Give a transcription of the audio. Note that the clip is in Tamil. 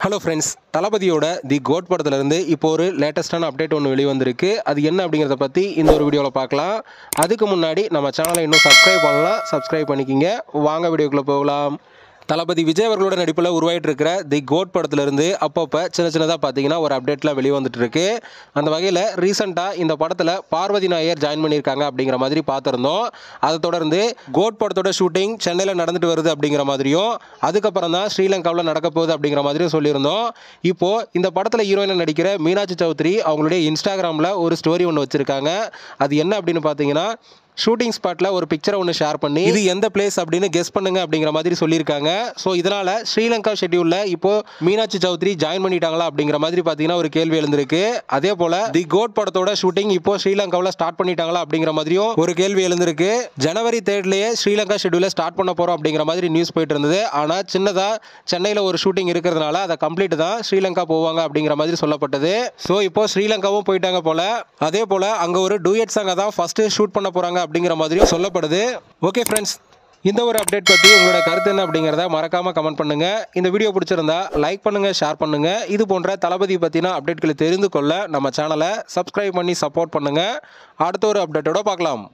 ஹலோ ஃப்ரெண்ட்ஸ், தளபதியோட தி கோட் படத்துலேருந்து இப்போ ஒரு லேட்டஸ்ட்டான அப்டேட் ஒன்று வெளிவந்திருக்கு. அது என்ன அப்படிங்கிறத பற்றி இந்த ஒரு வீடியோவில் பார்க்கலாம். அதுக்கு முன்னாடி நம்ம சேனலை இன்னும் சப்ஸ்கிரைப் பண்ணலாம், சப்ஸ்கிரைப் பண்ணிக்கிங்க. வாங்க வீடியோக்குள்ளே போகலாம். தளபதி விஜய் அவர்களோட நடிப்பில் உருவாகிட்டு இருக்கிற தி கோட் படத்துலேருந்து அப்பப்போ சின்னதாக பார்த்தீங்கன்னா ஒரு அப்டேட்லாம் வெளிவந்துட்டு இருக்கு. அந்த வகையில் ரீசெண்டாக இந்த படத்தில் பார்வதி நாயர் ஜாயின் பண்ணியிருக்காங்க அப்படிங்கிற மாதிரி பார்த்துருந்தோம். அதை தொடர்ந்து கோட் படத்தோட ஷூட்டிங் சென்னையில் நடந்துட்டு வருது அப்படிங்கிற மாதிரியும், அதுக்கப்புறம் தான் ஸ்ரீலங்காவில் நடக்க போகுது அப்படிங்கிற மாதிரியும் சொல்லியிருந்தோம். இப்போது இந்த படத்தில் ஹீரோயினாக நடிக்கிற மீனாட்சி சௌத்ரி அவங்களுடைய இன்ஸ்டாகிராமில் ஒரு ஸ்டோரி ஒன்று வச்சுருக்காங்க. அது என்ன அப்படின்னு பார்த்தீங்கன்னா, ஷூட்டிங் ஸ்பாட்டில் ஒரு பிக்சரை ஒன்று ஷேர் பண்ணி இது எந்த பிளேஸ் அப்படின்னு கெஸ் பண்ணுங்க அப்படிங்கிற மாதிரி சொல்லியிருக்காங்க. ஸோ இதனால் ஸ்ரீலங்கா ஷெட்யூலில் இப்போது மீனாட்சி சௌத்ரி ஜாயின் பண்ணிட்டாங்களா அப்படிங்கிற மாதிரி பார்த்தீங்கன்னா ஒரு கேள்வி எழுந்திருக்கு. அதே போல் தி கோட் படத்தோட ஷூட்டிங் இப்போ ஸ்ரீலங்காவில் ஸ்டார்ட் பண்ணிட்டாங்களா அப்படிங்கிற மாதிரியும் ஒரு கேள்வி எழுந்திருக்கு. ஜனவரி 3 ஸ்ரீலங்கா ஷெட்யூலை ஸ்டார்ட் பண்ண போகிறோம் அப்படிங்கிற மாதிரி நியூஸ் போயிட்டு இருந்தது. ஆனால் சின்னதாக சென்னையில் ஒரு ஷூட்டிங் இருக்கிறதுனால அதை கம்ப்ளீட் தான் ஸ்ரீலங்கா போவாங்க அப்படிங்கிற மாதிரி சொல்லப்பட்டது. ஸோ இப்போ ஸ்ரீலங்காவும் போயிட்டாங்க போல. அதே போல் அங்கே ஒரு டூயட் சாங்கை தான் ஃபஸ்ட்டு ஷூட் பண்ண போகிறாங்க அப்படிங்கிற மாதிரியும் சொல்லப்படுது. ஓகே ஃப்ரெண்ட்ஸ், இந்த ஒரு அப்டேட் பற்றி உங்களோட கருத்து என்ன அப்படிங்கிறத மறக்காமல் கமெண்ட் பண்ணுங்கள். இந்த வீடியோ பிடிச்சிருந்தா லைக் பண்ணுங்கள், ஷேர் பண்ணுங்கள். இது போன்ற தளபதி பற்றின அப்டேட்களை தெரிந்து கொள்ள நம்ம சேனலை சப்ஸ்கிரைப் பண்ணி சப்போர்ட் பண்ணுங்கள். அடுத்த ஒரு அப்டேட்டோட பார்க்கலாம்.